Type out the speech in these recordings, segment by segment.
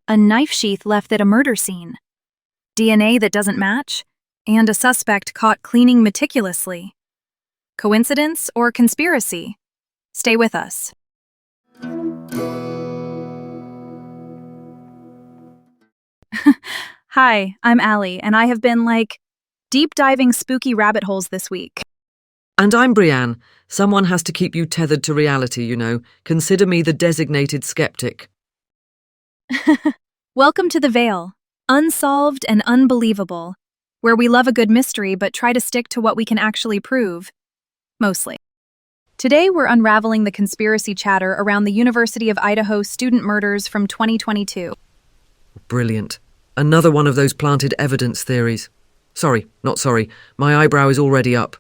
a knife sheath left at a murder scene, DNA that doesn't match, and a suspect caught cleaning meticulously. Coincidence or conspiracy? Stay with us. Hi, I'm Allie, and I have been, deep diving spooky rabbit holes this week. And I'm Brianne. Someone has to keep you tethered to reality, you know. Consider me the designated skeptic. Welcome to the Veil, Unsolved and Unbelievable, where we love a good mystery but try to stick to what we can actually prove. Mostly. Today we're unraveling the conspiracy chatter around the University of Idaho student murders from 2022. Brilliant. Another one of those planted evidence theories. Not sorry. My eyebrow is already up.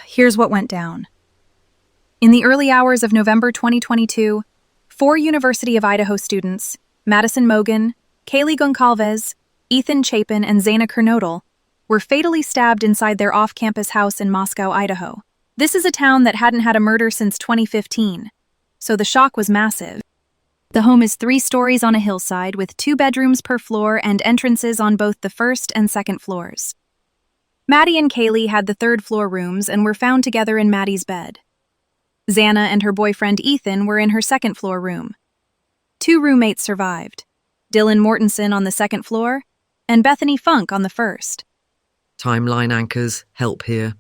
Here's what went down. In the early hours of November 2022, 4 University of Idaho students, Madison Mogan, Kaylee Goncalves, Ethan Chapin, and Zaina Kernodle, were fatally stabbed inside their off-campus house in Moscow, Idaho. This is a town that hadn't had a murder since 2015, so the shock was massive. The home is 3 stories on a hillside with 2 bedrooms per floor and entrances on both the first and second floors. Maddie and Kaylee had the 3rd floor rooms and were found together in Maddie's bed. Xana and her boyfriend Ethan were in her 2nd floor room. 2 roommates survived, Dylan Mortensen on the 2nd floor and Bethany Funk on the 1st. Timeline anchors help here.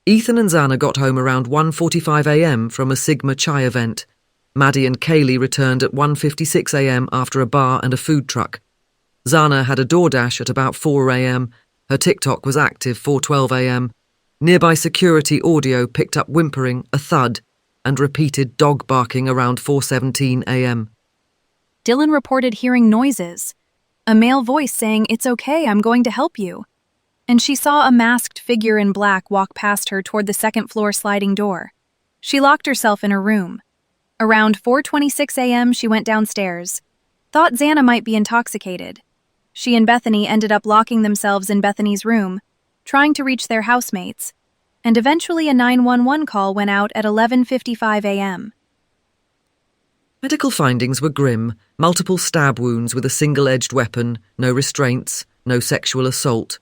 Ethan and Xana got home around 1:45 a.m. from a Sigma Chai event. Maddie and Kaylee returned at 1:56 a.m. after a bar and a food truck. Xana had a DoorDash at about 4 a.m. Her TikTok was active 4:12 a.m. Nearby security audio picked up whimpering, a thud, and repeated dog barking around 4:17 a.m. Dylan reported hearing noises, a male voice saying, "It's okay, I'm going to help you." And she saw a masked figure in black walk past her toward the 2nd floor sliding door. She locked herself in her room. Around 4:26 a.m., she went downstairs. Thought Xana might be intoxicated. She and Bethany ended up locking themselves in Bethany's room, trying to reach their housemates, and eventually a 911 call went out at 11:55 a.m. Medical findings were grim: multiple stab wounds with a single-edged weapon, no restraints, no sexual assault.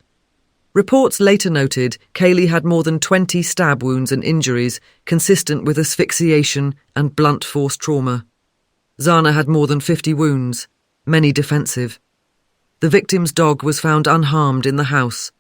Reports later noted Kaylee had more than 20 stab wounds and injuries consistent with asphyxiation and blunt force trauma. Xana had more than 50 wounds, many defensive. The victim's dog was found unharmed in the house.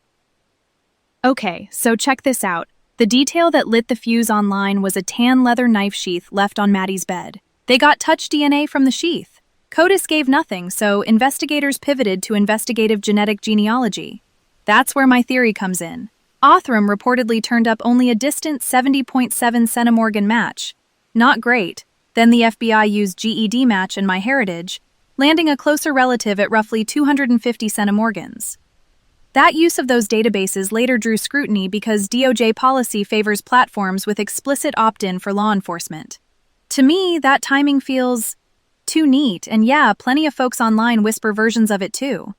Okay, so check this out. The detail that lit the fuse online was a tan leather knife sheath left on Maddie's bed. They got touch DNA from the sheath. CODIS gave nothing, so investigators pivoted to investigative genetic genealogy. That's where my theory comes in. Othram reportedly turned up only a distant 70.7 centimorgan match. Not great. Then the FBI used GED match and MyHeritage, landing a closer relative at roughly 250 centimorgans. That use of those databases later drew scrutiny because DOJ policy favors platforms with explicit opt-in for law enforcement. To me, that timing feels too neat, and yeah, plenty of folks online whisper versions of it too.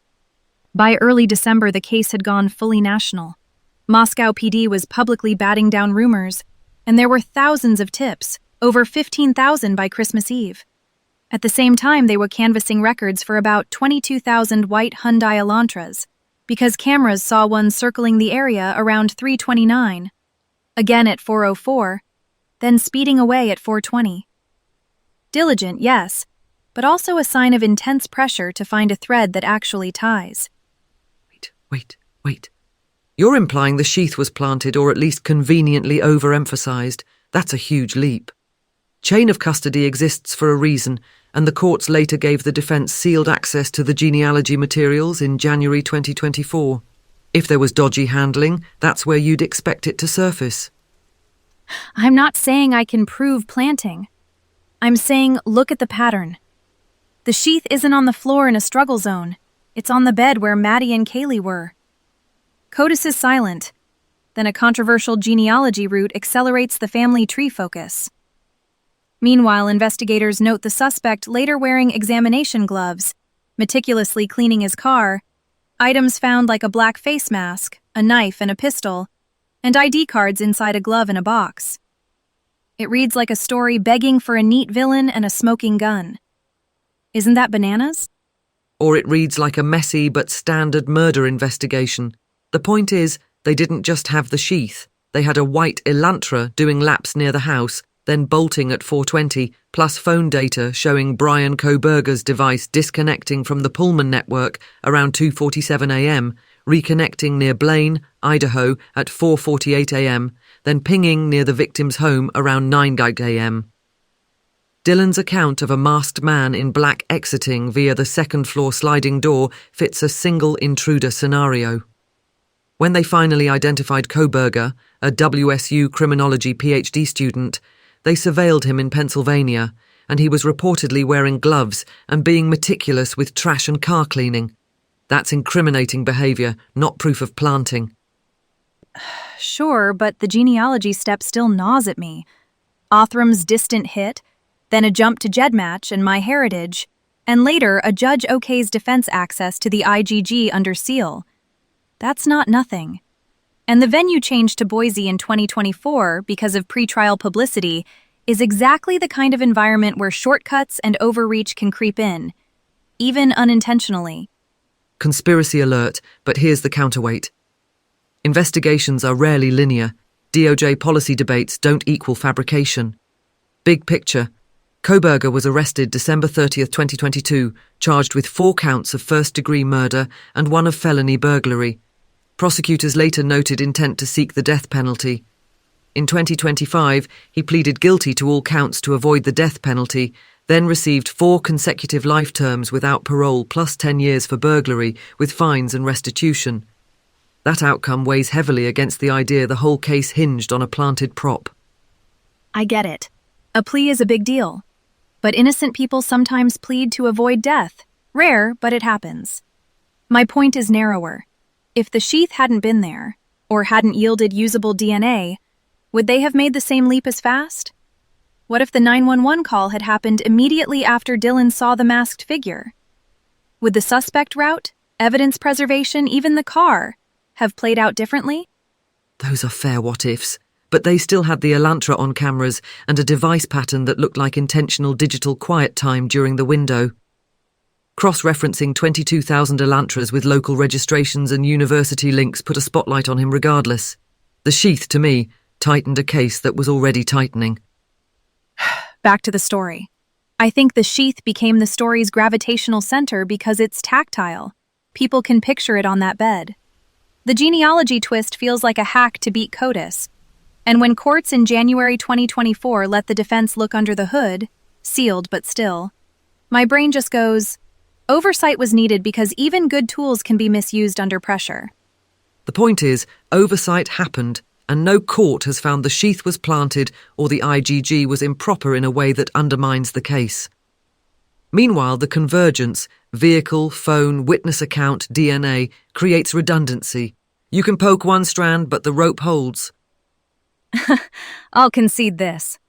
By early December, the case had gone fully national. Moscow PD was publicly batting down rumors, and there were thousands of tips, over 15,000 by Christmas Eve. At the same time, they were canvassing records for about 22,000 white Hyundai Elantras, because cameras saw one circling the area around 3:29, again at 4:04, then speeding away at 4:20. Diligent, yes, but also a sign of intense pressure to find a thread that actually ties. Wait. You're implying the sheath was planted or at least conveniently overemphasized. That's a huge leap. Chain of custody exists for a reason, and the courts later gave the defense sealed access to the genealogy materials in January 2024. If there was dodgy handling, that's where you'd expect it to surface. I'm not saying I can prove planting. I'm saying look at the pattern. The sheath isn't on the floor in a struggle zone. It's on the bed where Maddie and Kaylee were. CODIS is silent. Then a controversial genealogy route accelerates the family tree focus. Meanwhile, investigators note the suspect later wearing examination gloves, meticulously cleaning his car, items found like a black face mask, a knife and a pistol, and ID cards inside a glove in a box. It reads like a story begging for a neat villain and a smoking gun. Isn't that bananas? Or it reads like a messy but standard murder investigation. The point is, they didn't just have the sheath. They had a white Elantra doing laps near the house, then bolting at 4:20, plus phone data showing Brian Koberger's device disconnecting from the Pullman network around 2:47 a.m., reconnecting near Blaine, Idaho at 4:48 a.m., then pinging near the victim's home around 9 a.m. Dylan's account of a masked man in black exiting via the second-floor sliding door fits a single intruder scenario. When they finally identified Koberger, a WSU criminology PhD student, they surveilled him in Pennsylvania, and he was reportedly wearing gloves and being meticulous with trash and car cleaning. That's incriminating behavior, not proof of planting. Sure, but the genealogy step still gnaws at me. Othram's distant hit, then a jump to GEDmatch and MyHeritage, and later a judge okays defense access to the IGG under seal. That's not nothing. And the venue change to Boise in 2024 because of pretrial publicity is exactly the kind of environment where shortcuts and overreach can creep in, even unintentionally. Conspiracy alert, but here's the counterweight. Investigations are rarely linear. DOJ policy debates don't equal fabrication. Big picture. Koberger was arrested December 30th, 2022, charged with 4 counts of first-degree murder and 1 of felony burglary. Prosecutors later noted intent to seek the death penalty. In 2025, he pleaded guilty to all counts to avoid the death penalty, then received 4 consecutive life terms without parole plus 10 years for burglary, with fines and restitution. That outcome weighs heavily against the idea the whole case hinged on a planted prop. I get it. A plea is a big deal. But innocent people sometimes plead to avoid death. Rare, but it happens. My point is narrower. If the sheath hadn't been there, or hadn't yielded usable DNA, would they have made the same leap as fast? What if the 911 call had happened immediately after Dylan saw the masked figure? Would the suspect route, evidence preservation, even the car, have played out differently? Those are fair what-ifs. But they still had the Elantra on cameras and a device pattern that looked like intentional digital quiet time during the window. Cross-referencing 22,000 Elantras with local registrations and university links put a spotlight on him regardless. The sheath, to me, tightened a case that was already tightening. Back to the story. I think the sheath became the story's gravitational center because it's tactile. People can picture it on that bed. The genealogy twist feels like a hack to beat CODIS. And when courts in January 2024 let the defense look under the hood, sealed but still, my brain just goes, oversight was needed because even good tools can be misused under pressure. The point is, oversight happened, and no court has found the sheath was planted or the IGG was improper in a way that undermines the case. Meanwhile, the convergence, vehicle, phone, witness account, DNA, creates redundancy. You can poke one strand, but the rope holds. I'll concede this.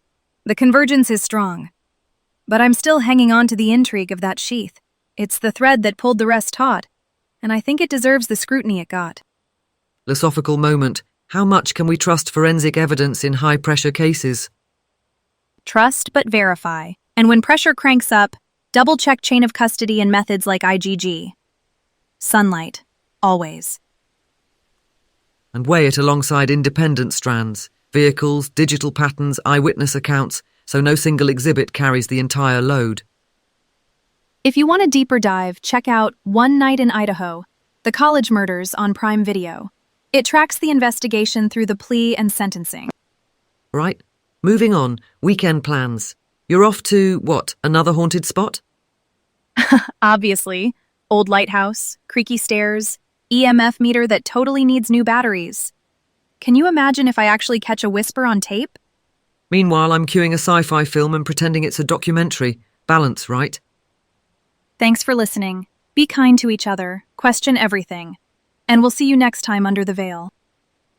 The convergence is strong. But I'm still hanging on to the intrigue of that sheath. It's the thread that pulled the rest taut, and I think it deserves the scrutiny it got. Philosophical moment. How much can we trust forensic evidence in high-pressure cases? Trust but verify. And when pressure cranks up, double-check chain of custody and methods like IGG. Sunlight. Always. And weigh it alongside independent strands. Vehicles, digital patterns, eyewitness accounts, so no single exhibit carries the entire load. If you want a deeper dive, check out One Night in Idaho, The College Murders on Prime Video. It tracks the investigation through the plea and sentencing. Right, moving on, weekend plans. You're off to, what, another haunted spot? Obviously. Old lighthouse, creaky stairs, EMF meter that totally needs new batteries. Can you imagine if I actually catch a whisper on tape? Meanwhile, I'm queuing a sci-fi film and pretending it's a documentary. Balance, right? Thanks for listening. Be kind to each other. Question everything. And we'll see you next time under the veil.